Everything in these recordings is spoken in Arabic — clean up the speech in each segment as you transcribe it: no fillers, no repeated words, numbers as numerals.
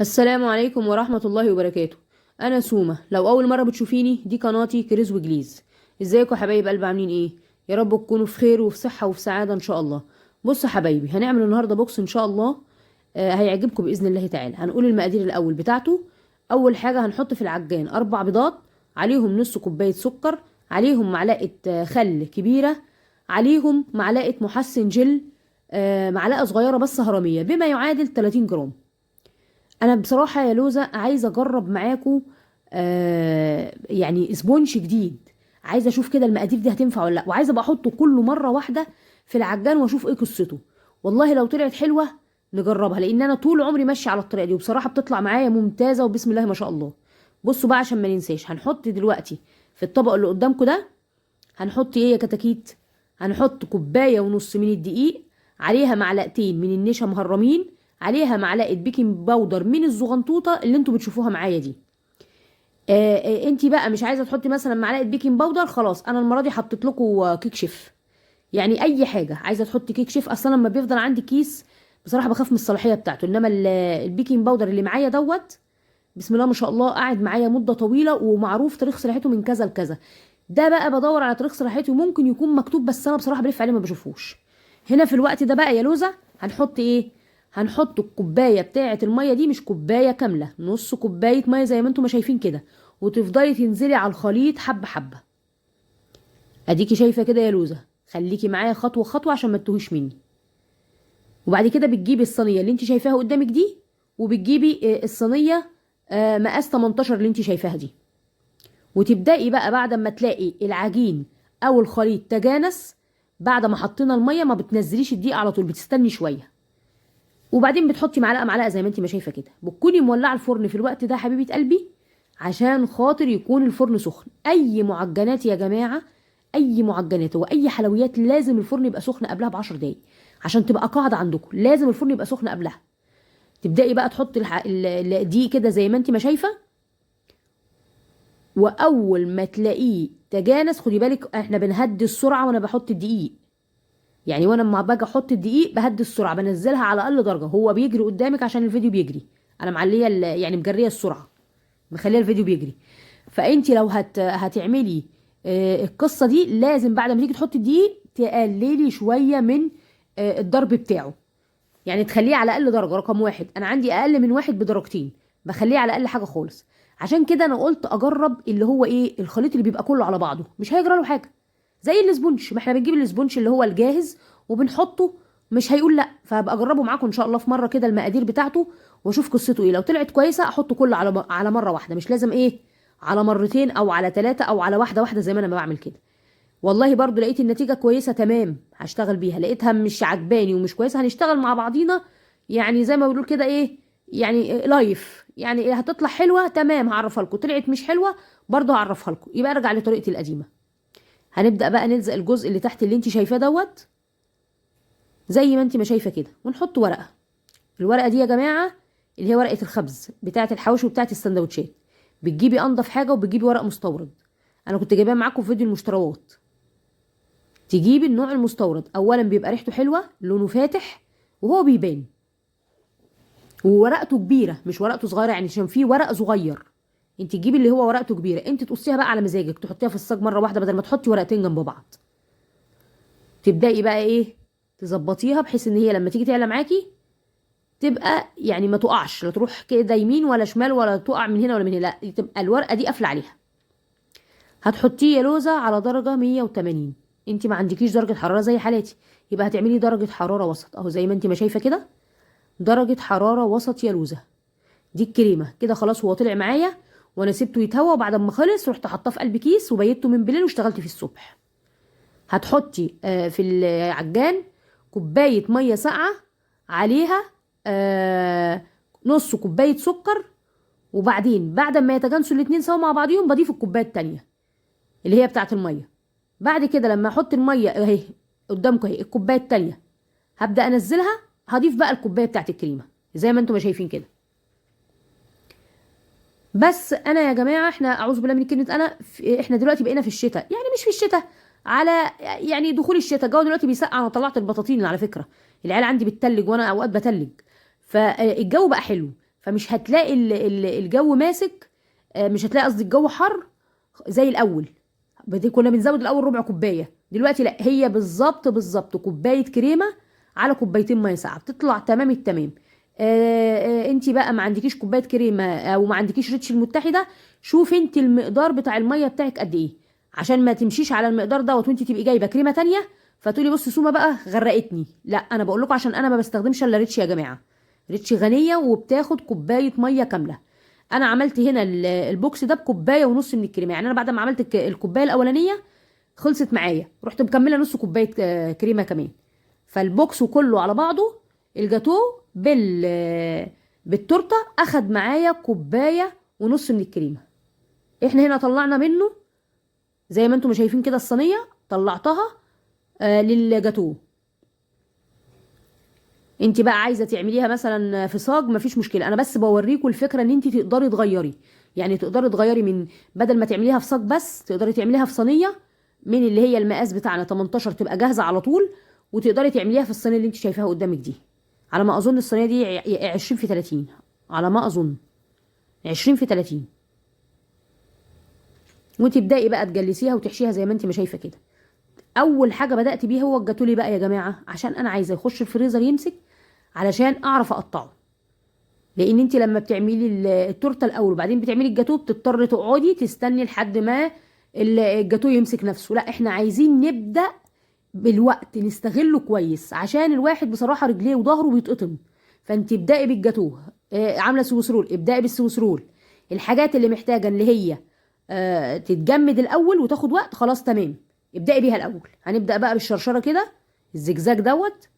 السلام عليكم ورحمة الله وبركاته. أنا سومة. لو أول مرة بتشوفيني دي قناتي كريز وجليز. ازيكم يا حبايب قلب، عاملين ايه؟ يا رب تكونوا في خير وفي صحة وفي سعادة إن شاء الله. بصوا يا حبايبي، هنعمل النهاردة بوكس إن شاء الله. هيعجبكم بإذن الله تعالى. هنقول المقادير الأول بتاعته. أول حاجة هنحط في العجان 4 بيضات، عليهم نص كوباية سكر، عليهم معلقة خل كبيرة، عليهم معلقة محسن جل، معلقة صغيرة بس هرمية بما يعادل 30 جرام. انا بصراحه يا لوزة عايزه اجرب معاكم يعني سبونج جديد. عايزه اشوف كده المقادير دي هتنفع ولا لا، وعايزه ابقى احطه كله مره واحده في العجان واشوف ايه قصته. والله لو طلعت حلوه نجربها، لان انا طول عمري ماشيه على الطريقه دي وبصراحه بتطلع معايا ممتازه وبسم الله ما شاء الله. بصوا بقى عشان ما ننساش، هنحط دلوقتي في الطبق اللي قدامكم ده، هنحط ايه يا كتاكيت؟ هنحط كوبايه ونص من الدقيق، عليها معلقتين من النشا مهرمين، عليها معلقه بيكنج باودر من الزغنطوطه اللي انتوا بتشوفوها معايا دي. انتي بقى مش عايزه تحطي مثلا معلقه بيكنج باودر، خلاص انا المره دي حطيت لكم كيك شيف. يعني اي حاجه عايزه تحطي كيك شيف، اصلا لما بيفضل عندي كيس بصراحه بخاف من الصلاحيه بتاعته، انما البيكنج باودر اللي معايا دوت بسم الله ما شاء الله قاعد معايا مده طويله ومعروف تاريخ صلاحيته من كذا لكذا. ده بقى بدور على تاريخ صلاحيته، ممكن يكون مكتوب بس انا بصراحه بلف عليه ما بشوفوش. هنا في الوقت ده بقى يا لوزه هنحط ايه؟ هنحط الكوبايه بتاعه الميه دي، مش كوبايه كامله، نص كوبايه ميه زي ما انتم ما شايفين كده، وتفضلي تنزلي على الخليط حبه حبه. اديكي شايفه كده يا لوزه، خليكي معايا خطوه خطوه عشان ما تتوهيش مني. وبعد كده بتجيبي الصينيه اللي انت شايفاها قدامك دي، وبتجيبي الصينيه مقاس 18 اللي انت شايفاها دي، وتبدأي بقى بعد ما تلاقي العجين او الخليط تجانس. بعد ما حطينا الميه ما بتنزليش الدقيق على طول، بتستني شويه، وبعدين بتحطي معلقه معلقه زي ما انت ما شايفه كده. بتكوني مولعه الفرن في الوقت ده حبيبه قلبي، عشان خاطر يكون الفرن سخن. اي معجنات يا جماعه، اي معجنات واي حلويات لازم الفرن يبقى سخن قبلها ب10 دقايق، عشان تبقى قاعده عندكم لازم الفرن يبقى سخن قبلها. تبدأي بقى تحطي الدقيق كده زي ما انت ما شايفه، واول ما تلاقيه تجانس خدي بالك احنا بنهدي السرعه وانا بحط الدقيق. يعني وانا لما باجي احط الدقيق بهدي السرعه، بنزلها على اقل درجه. هو بيجري قدامك عشان الفيديو بيجري، انا معليه يعني مجريه السرعه، مخليه الفيديو بيجري. فانت لو هتعملي القصه دي لازم بعد ما تيجي تحطي الدقيق تقللي شويه من الضرب بتاعه. يعني تخليه على اقل درجه. رقم واحد، انا عندي اقل من واحد بدرجتين، بخليه على اقل حاجه خالص. عشان كده انا قلت اجرب اللي هو ايه، الخليط اللي بيبقى كله على بعضه مش هيجرى له حاجه، زي الاسبونج. ما احنا بنجيب الاسبونج اللي هو الجاهز وبنحطه، مش هيقول لا. فهبقى اجربه معاكم ان شاء الله في مره كده المقادير بتاعته، واشوف قصته ايه. لو طلعت كويسه احطه كله على مره واحده، مش لازم ايه على مرتين او على ثلاثه او على واحده واحده زي ما انا بعمل كده. والله برضو لقيت النتيجة كويسة تمام هشتغل بيها، لقيتها مش عجباني ومش كويسة هنشتغل مع بعضينا. يعني زي ما بيقولوا كده ايه، يعني لايف، يعني إيه هتطلع حلوة تمام هعرفها لكم، طلعت مش حلوة برضو هعرفها لكم، يبقى ارجع لطريقتي القديمة. هنبدأ بقى نلزق الجزء اللي تحت اللي انت شايفاه دوت زي ما انت ما شايفة كده، ونحط ورقة. الورقة دي يا جماعة اللي هي ورقة الخبز بتاعة الحواوشي وبتاعة السندوتشات. بتجيبي انضف حاجة وبتجيبي ورق مستورد. انا كنت جايباه معاكم في فيديو المشتروات. تجيبي النوع المستورد، اولا بيبقى ريحته حلوه، لونه فاتح، وهو بيبان، وورقته كبيره مش ورقته صغيره، يعني عشان فيه ورق صغير. انت تجيبي اللي هو ورقته كبيره، انت تقصيها بقى على مزاجك، تحطيها في الصاج مره واحده بدل ما تحطي ورقتين جنب بعض. تبداي بقى ايه، تظبطيها بحيث ان هي لما تيجي تعلى معاكي تبقى يعني ما تقعش، لا تروح كده يمين ولا شمال ولا تقع من هنا ولا من هنا، لا تبقى الورقه دي قافله عليها. هتحطيه يا لوزة على درجة 180. انت ما عندكيش درجة حرارة زي حالاتي، يبقى هتعملي درجة حرارة وسط اهو زي ما انت ما شايفة كده، درجة حرارة وسط يا لوزة. دي الكريمة كده خلاص، هو طلع معايا وانا سبته يتهوى، وبعد ما خلص رحت حاطاه في قلب كيس وبيته من بالليل واشتغلت فيه الصبح. هتحطي في العجان كوباية مية ساقعة، عليها نص كوباية سكر، وبعدين بعد ما يتجانسوا الاتنين سوا مع بعضيهم بضيف الكوباية التانية اللي هي بتاعت المية. بعد كده لما احط الميه اهي قدامكم اهي الكوبايه التانية، هبدا انزلها، هضيف بقى الكوبايه بتاعت الكريمه زي ما انتم شايفين كده. بس انا يا جماعه احنا اعوذ بالله من كلمه انا احنا دلوقتي بقينا في الشتاء، يعني مش في الشتاء، على يعني دخول الشتاء الجو دلوقتي بيسقع. انا طلعت البطاطين على فكره، العيال عندي بتتلج وانا اوقات بتلج، فالجو بقى حلو. فمش هتلاقي الجو ماسك. مش هتلاقي، قصدي الجو حر زي الاول. كنا بنزود الاول ربع كوبايه، دلوقتي لا، هي بالظبط كوبايه كريمه على كوبايتين ميه ساقعه بتطلع تمام التمام. انت بقى ما عندكيش كوبايه كريمه او ما عندكيش ريتش المتحده، شوف انت المقدار بتاع الميه بتاعك قد ايه، عشان ما تمشيش على المقدار دوت وانت تبقي جايبه كريمه تانية فتقولي بص سومه بقى غرقتني. لا، انا بقول لكم عشان انا ما بستخدمش الا ريتش يا جماعه. ريتش غنيه وبتاخد كوبايه ميه كامله. انا عملت هنا البوكس ده بكوبايه ونص من الكريمه، يعني انا بعد ما عملت الكوبايه الاولانيه خلصت معايا، رحت مكمله نص كوبايه كريمه كمان. فالبوكس كله على بعضه الجاتوه بالتورته اخد معايا كوبايه ونص من الكريمه. احنا هنا طلعنا منه زي ما انتم شايفين كده الصينيه طلعتها للجاتوه. انت بقى عايزه تعمليها مثلا في صاج مفيش مشكله، انا بس بوريكم الفكره ان انت تقدري تغيري. يعني تقدري تغيري من بدل ما تعمليها في صاج بس تقدري تعمليها في صينيه من اللي هي المقاس بتاعنا 18 تبقى جاهزه على طول، وتقدري تعمليها في الصينيه اللي انت شايفاها قدامك دي. على ما اظن الصينيه دي 20 في 30، على ما اظن 20 في 30. وتبداي بقى تجلسيها وتحشيها زي ما انت ما شايفه كده. اول حاجه بدات بيها هو الجاتولي بقى يا جماعه، عشان انا عايزه يخش الفريزر يمسك علشان اعرف اقطعه. لان انت لما بتعملي التورته الاول وبعدين بتعملي الجاتوه بتضطري تقعدي تستني لحد ما الجاتوه يمسك نفسه. لا، احنا عايزين نبدا بالوقت نستغله كويس، عشان الواحد بصراحه رجليه وظهره بيتقطم. فانت ابدأي بالجاتوه. عامله سويسرول، ابدأي بالسويسرول. الحاجات اللي محتاجه اللي هي تتجمد الاول وتاخد وقت خلاص تمام، ابدأي بيها الاول. هنبدأ بقى بالشرشره كده، الزجزاج دوت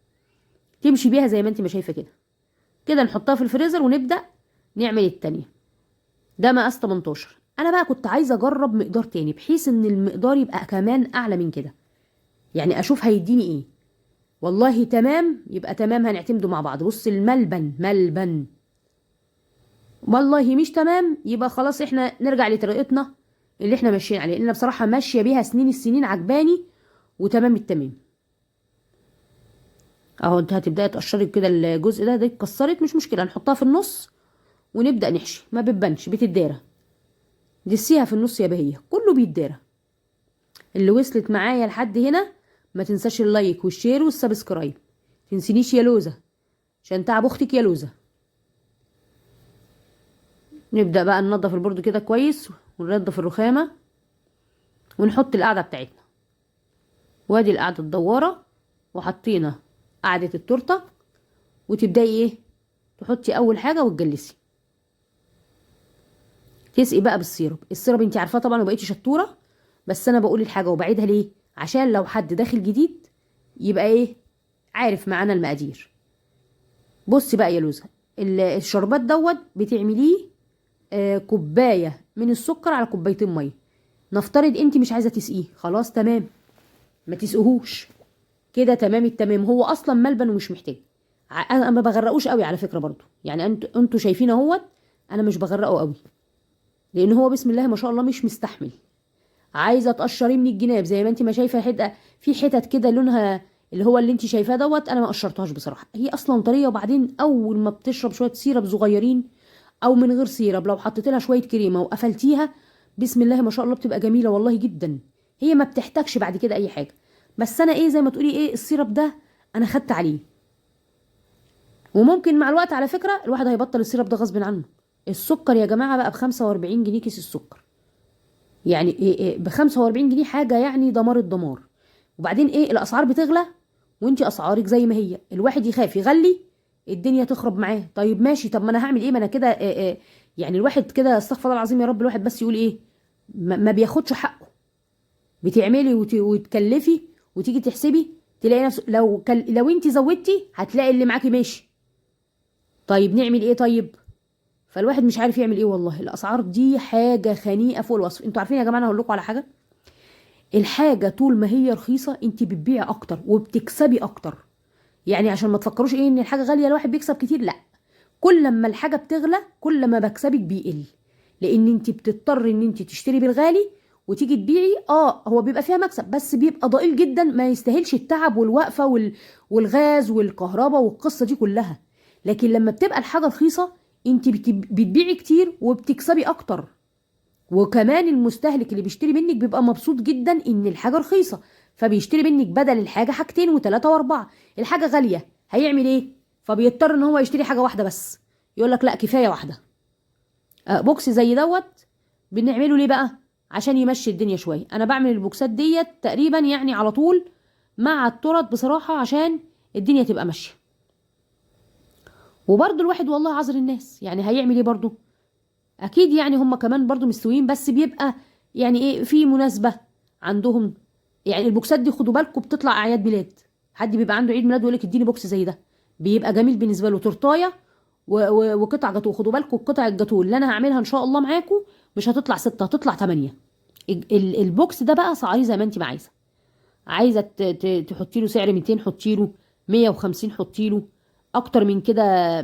تمشي بيها زي ما انت ما شايفه كده. كده نحطها في الفريزر ونبدأ نعمل التانية. ده مقاس 18. انا بقى كنت عايزه اجرب مقدار تاني بحيث ان المقدار يبقى كمان اعلى من كده، يعني اشوف هيديني ايه. والله تمام، يبقى تمام هنعتمده مع بعض. بص الملبن ملبن، والله مش تمام يبقى خلاص احنا نرجع لطريقتنا اللي احنا ماشيين عليها، لان أنا بصراحه ماشيه بيها سنين السنين عجباني وتمام التمام. اهو انت هتبداي تقشري كده الجزء ده اتكسرت مش مشكله، نحطها في النص ونبدا نحشي. ما بتبانش، بتدارى. دسيها في النص يا بهيه، كله بيتدارى. اللي وصلت معايا لحد هنا ما تنساش اللايك والشير والسبسكرايب. تنسينيش يا لوزه، عشان تعب اختك يا لوزه. نبدا بقى ننضف البورد كده كويس وننضف الرخامه ونحط القاعده بتاعتنا. وادي القاعده الدواره، وحطينا قاعده التورته. وتبداي ايه، تحطي اول حاجه وتجلسي. تسقي بقى بالسيرب. السيرب انت عارفاه طبعا وبقيتي شطوره، بس انا بقول الحاجه وبعيدها ليه؟ عشان لو حد داخل جديد يبقى ايه، عارف معانا المقادير. بصي بقى يا لوزه، الشربات دوت بتعمليه كوبايه من السكر على كوبايتين ميه. نفترض انت مش عايزه تسقيه، خلاص تمام، ما تسقهوش كده تمام التمام. هو اصلا ملبن ومش محتاج. انا ما بغرقوش قوي على فكره برضو، يعني انتوا شايفين اهوت، انا مش بغرقه قوي لان هو بسم الله ما شاء الله مش مستحمل. عايزه تقشريه من الجناب زي ما انت ما شايفه، حته في حتت كده لونها اللي هو اللي انت شايفاه دوت، انا ما قشرتهاش بصراحه، هي اصلا طريه. وبعدين اول ما بتشرب شويه سيرب صغيرين او من غير سيرب، لو حطيت لها شويه كريمه وقفلتيها بسم الله ما شاء الله بتبقى جميله والله جدا. هي ما بتحتاجش بعد كده اي حاجه. بس انا ايه، زي ما تقولي ايه، السيرب ده انا خدت عليه. وممكن مع الوقت على فكره الواحد هيبطل السيرب ده غصب عنه. السكر يا جماعه بقى ب45 جنيه كيس السكر، يعني إيه ب45 جنيه حاجه يعني دمار الدمار. وبعدين ايه، الاسعار بتغلى وانتي اسعارك زي ما هي، الواحد يخاف يغلي الدنيا تخرب معاه. طيب ماشي، طب ما انا هعمل ايه، ما انا كده يعني الواحد كده استغفر الله العظيم يا رب، الواحد بس يقول ايه، ما بياخدش حقه. بتعملي وتكلفي وتيجي تحسبي تلاقي نفس لو انتي زودتي هتلاقي اللي معاكي ماشي. طيب نعمل ايه طيب؟ فالواحد مش عارف يعمل ايه والله. الاسعار دي حاجه خنيقه فوق الوصف. انتوا عارفين يا جماعه، انا هقول لكم على حاجه، الحاجه طول ما هي رخيصه انت بتبيعي اكتر وبتكسبي اكتر. يعني عشان ما تفكروش ايه ان الحاجه غاليه الواحد بيكسب كتير، لا، كل ما الحاجه بتغلى كل ما مكسبك بيقل، لان انت بتضطري ان انت تشتري بالغالي وتيجي تبيعي. هو بيبقى فيها مكسب بس بيبقى ضئيل جدا، ما يستاهلش التعب والوقفه والغاز والكهرباء والقصه دي كلها. لكن لما بتبقى الحاجه رخيصه انت بتبيعي كتير وبتكسبي اكتر، وكمان المستهلك اللي بيشتري منك بيبقى مبسوط جدا ان الحاجه رخيصه، فبيشتري منك بدل الحاجه حاجتين وثلاثه واربعه. الحاجه غاليه هيعمل ايه؟ فبيضطر ان هو يشتري حاجه واحده بس، يقول لك لا كفايه واحده. بوكس زي دوت بنعمله ليه بقى؟ عشان يمشي الدنيا شويه. انا بعمل البوكسات ديت تقريبا يعني على طول مع الترط بصراحه، عشان الدنيا تبقى ماشيه. وبرضه الواحد والله عذر الناس، يعني هيعمل ايه برضه؟ اكيد يعني هم كمان برضو مستويين، بس بيبقى يعني ايه في مناسبة عندهم. يعني البوكسات دي خدوا بالكم بتطلع اعياد ميلاد، حد بيبقى عنده عيد ميلاد ويقول لك اديني بوكس زي ده، بيبقى جميل بالنسبة له، تورتايه وقطع جاتوه. خدوا بالكم قطع الجاتوه اللي انا هعملها ان شاء الله معاكم مش هتطلع 6، هتطلع 8. البوكس ده بقى سعريه زي ما انت ما عايزه. عايزه تحطي له سعر 200 حطي له، 150 حطي له، اكتر من كده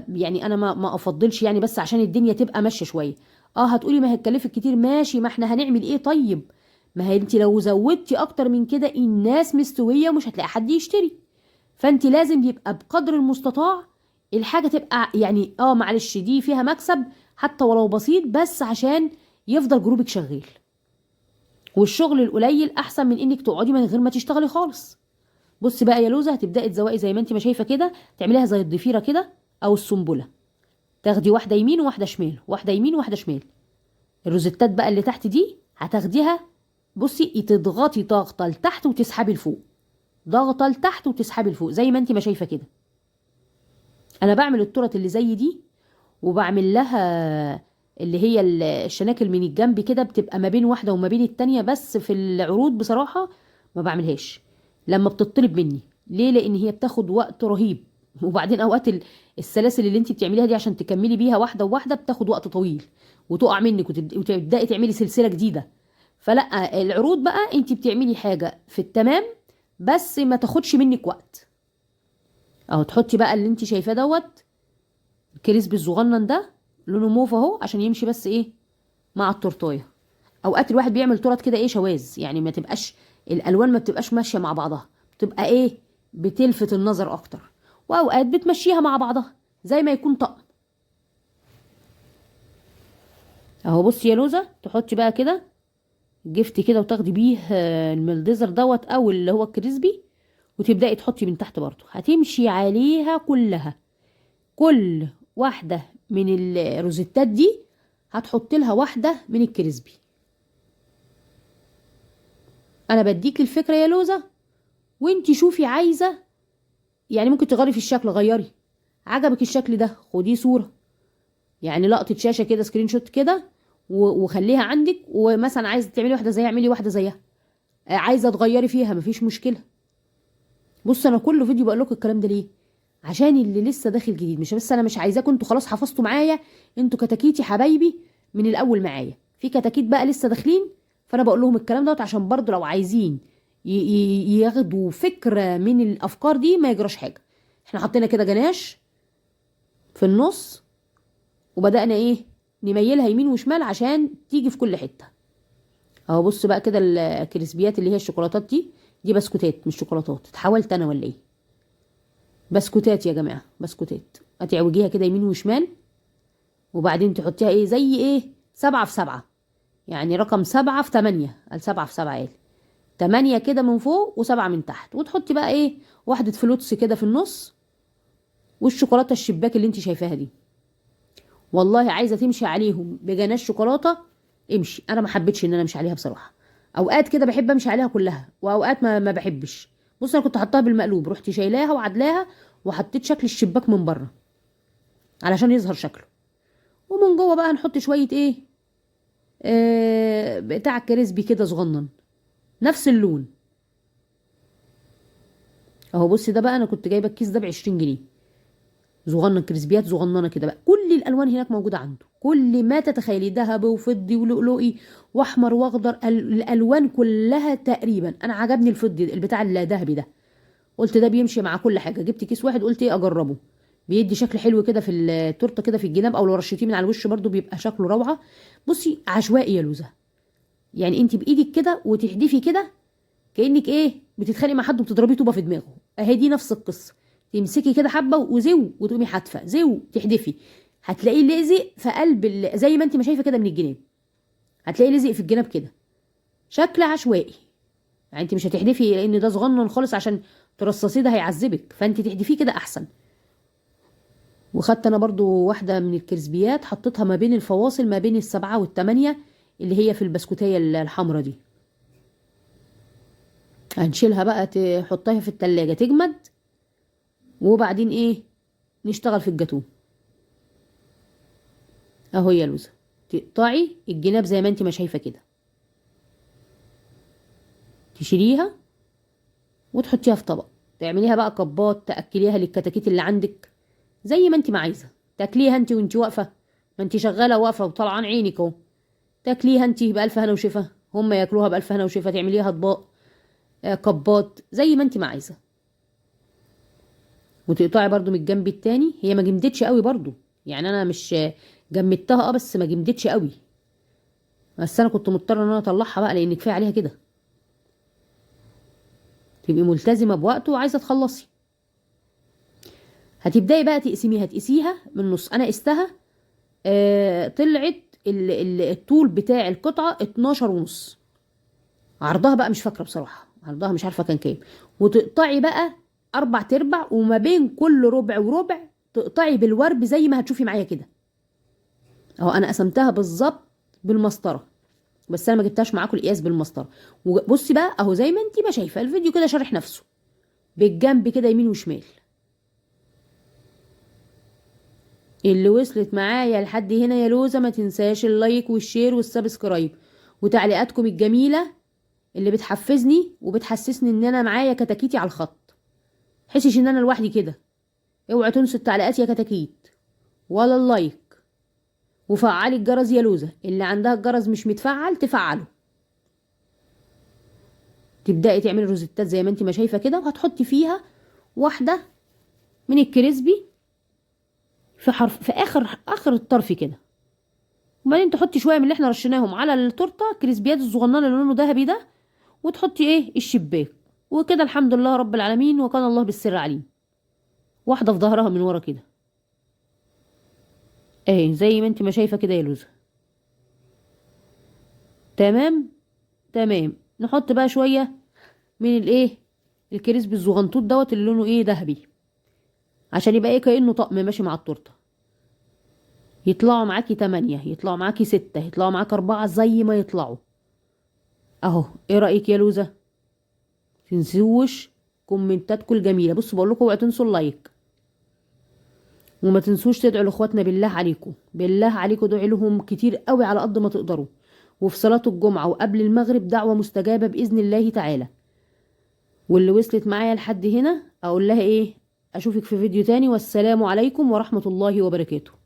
يعني انا ما افضلش، يعني بس عشان الدنيا تبقى ماشيه شويه. هتقولي ما هتكلفك كتير، ماشي، ما احنا هنعمل ايه طيب؟ ما هي انت لو زودتي اكتر من كده الناس مستويه ومش هتلاقي حد يشتري. فانت لازم يبقى بقدر المستطاع الحاجه تبقى يعني معلش دي فيها مكسب حتى ولو بسيط، بس عشان يفضل جروبك شغال. والشغل القليل احسن من انك تقعدي من غير ما تشتغلي خالص. بصي بقى يا لوزه، هتبداي تزوقي زي ما انت ما شايفه كده، تعمليها زي الضفيره كده او السنبله. تاخدي واحده يمين وواحده شمال، واحده يمين وواحده شمال. الروزتات بقى اللي تحت دي هتاخديها، بصي تضغطي ضغطه لتحت وتسحبي لفوق، ضغطه لتحت وتسحبي لفوق زي ما انت ما شايفه كده. انا بعمل الترط اللي زي دي، وبعمل لها اللي هي الشناكل من الجنب كده، بتبقى ما بين واحده وما بين التانيه، بس في العروض بصراحه ما بعملهاش لما بتطلب مني. ليه؟ لان هي بتاخد وقت رهيب، وبعدين اوقات السلاسل اللي انت بتعمليها دي عشان تكملي بيها واحده وواحده بتاخد وقت طويل، وتقع منك وتبداي تعملي سلسله جديده. فلا، العروض بقى انت بتعملي حاجه في التمام بس ما تاخدش منك وقت. تحطي بقى اللي انت شايفاه دوت الكريسبي الصغنن ده، لونه موف اهو، عشان يمشي بس ايه مع التورتايه. اوقات الواحد بيعمل تورت كده ايه شواذ، يعني ما تبقاش الالوان ما بتبقاش ماشيه مع بعضها، بتبقى ايه بتلفت النظر اكتر. واوقات بتمشيها مع بعضها زي ما يكون طقم. اهو بصي يا لوزه، تحطي بقى كده جفت كده وتاخدي بيه الملدزر دوت او اللي هو الكريسبي، وتبداي تحطي من تحت برضه، هتمشي عليها كلها. كل واحده من الروزيتات دي هتحط لها واحده من الكريسبي. انا بديك الفكره يا لوزه، وانتي شوفي عايزه، يعني ممكن تغيري في الشكل، غيري. عجبك الشكل ده خديه صوره، يعني لقطه شاشه كده سكرين شوت كده وخليها عندك. ومثلا عايزه تعملي واحده زيها اعملي واحده زيها، عايزه تغيري فيها مفيش مشكله. بص انا كل فيديو بقول لكم الكلام ده ليه؟ عشان اللي لسه داخل جديد، مش بس انا مش عايزاكم انتوا خلاص حفظتوا معايا، انتوا كتاكيتي حبايبي من الاول معايا، في كتاكيت بقى لسه داخلين، فانا بقول لهم الكلام دوت عشان برضه لو عايزين ياخدوا فكره من الافكار دي ما يجراش حاجه. احنا حطينا كده جناش في النص، وبدأنا ايه نميلها يمين وشمال عشان تيجي في كل حته. اهو بص بقى كده الكريسبيات اللي هي الشوكولاتات دي بسكوتات مش شوكولاتات، اتحولت انا ولا ايه؟ بسكوتات يا جماعه، بسكوتات. هتعوجيها كده يمين وشمال، وبعدين تحطيها ايه زي ايه 7 في 7، يعني رقم 7 في 8، قال 7 في 7 قال 8 كده من فوق و7 من تحت. وتحطي بقى ايه واحده فلوتس كده في النص، والشوكولاته الشباك اللي انت شايفاها دي، والله عايزه تمشي عليهم بجناش شوكولاته امشي. انا ما حبيتش ان انا امشي عليها بصراحه، اوقات كده بحب امشي عليها كلها واوقات ما بحبش. بص انا كنت حطاها بالمقلوب، رحت شايلاها وعدلاها وحطيت شكل الشباك من بره علشان يظهر شكله، ومن جوه بقى نحط شويه ايه بتاع كريسبي كده صغنن نفس اللون. اهو بصي ده بقى انا كنت جايبه الكيس ده ب20 جنيه، صغنن كريسبيات صغننه كده بقى، كل الالوان هناك موجوده عنده، كل ما تتخيلي، ذهبي وفضي ولؤلؤي واحمر واخضر، الالوان كلها تقريبا. انا عجبني الفضي البتاع الذهبي ده، قلت ده بيمشي مع كل حاجه، جبت كيس واحد قلت ايه اجربه، بيدي شكل حلو كده في التورته كده في الجناب، او لو رشيتيه من على الوش برده بيبقى شكله روعه. بصي عشوائي يا لوزه، يعني انت بايدك كده وتحدفي كده كانك ايه بتتخانقي مع حد وبتضربيه طوبه في دماغه، اهي دي نفس القصه. تمسكي كده حبه وزو وتقومي حادفه زو تحدفي، هتلاقيه لزق في قلب زي ما انت ما شايفه كده من الجناب، هتلاقيه لزق في الجناب كده، شكل عشوائي. يعني انت مش هتحدفي لان ده صغنن خالص، عشان ترصصيه ده هيعذبك، فانت تحدفيه كده احسن. وخدت انا برضو واحده من الكريسبيات، حطيتها ما بين الفواصل ما بين السبعة والتمانية اللي هي في البسكوتيه الحمرا دي. هنشيلها بقى تحطها في التلاجة تجمد، وبعدين ايه نشتغل في الجاتوه. اهو يا لوزة، تقطعي الجناب زي ما انت ما شايفه كده، تشيليها وتحطيها في طبق، تعمليها بقى كبات، تاكليها للكتاكيت اللي عندك زي ما انت ما عايزه. تاكليها انت وانت واقفه، ما انت شغاله واقفه وطلعان عينك اهو، تاكليها انت بالف هنا وشفا، هم ياكلوها بالف هنا وشفا، تعمليها اطباق كبات زي ما انت ما عايزه. وتقطعي برضو من الجنب التاني، هي ما جمدتش قوي برضو، يعني انا مش جمدتها بس ما جمدتش قوي، بس انا كنت مضطره ان انا اطلعها بقى لان كفايه عليها كده. تبقي ملتزمه بوقت وعايزه تخلصي، هتبداي بقى تقسميها، تقيسيها من النص. انا قستها طلعت الطول بتاع القطعه 12 ونص، عرضها بقى مش فاكره بصراحه، عرضها مش عارفه كان كام. وتقطعي بقى 4/4، وما بين كل ربع وربع تقطعي بالورب زي ما هتشوفي معايا كده اهو. انا قسمتها بالظبط بالمسطره، بس انا ما جبتهاش معاكم القياس بالمسطره. وبصي بقى اهو زي ما انتي ما شايفه الفيديو كده شارح نفسه بالجنب كده يمين وشمال. اللي وصلت معايا لحد هنا يا لوزة ما تنساش اللايك والشير والسبسكرايب وتعليقاتكم الجميلة اللي بتحفزني وبتحسسني ان انا معايا كتاكيتي على الخط، حسش ان انا لوحدي كده. اوعى تنسوا التعليقات يا كتاكيت، ولا اللايك، وفعلي الجرس يا لوزة، اللي عندها الجرس مش متفعل تفعله. تبدأي تعملي روزيتات زي ما انت ما شايفة كده، وهتحطي فيها واحدة من الكريسبي في حرف في اخر الطرف كده، وبعدين تحطي شويه من اللي احنا رشيناهم على التورته كريسبيات الصغننه اللي لونه ذهبي ده، وتحطي ايه الشباك. وكده الحمد لله رب العالمين، وكان الله بالسر عليم. واحده في ظهرها من ورا كده اهي زي ما انت ما شايفه كده يا لوزه. تمام تمام. نحط بقى شويه من الايه الكريسبي الزغنطوط دوت اللي لونه ايه ذهبي، عشان يبقى ايه كأنه طقم ماشي مع التورته. يطلعوا معاكي 8، يطلعوا معاكي 6، يطلعوا معاكي 4، زي ما يطلعوا اهو. ايه رأيك يا لوزة؟ تنسوش كومنتاتكم الجميلة. بصوا بقول لكم اوعوا تنسوا اللايك، وما تنسوش تدعوا لاخواتنا، بالله عليكم بالله عليكم ادعوا لهم كتير قوي على قد ما تقدروا. وفي صلاة الجمعة وقبل المغرب دعوة مستجابة بإذن الله تعالى. واللي وصلت معايا لحد هنا اقول لها ايه، اشوفك في فيديو تاني، والسلام عليكم ورحمة الله وبركاته.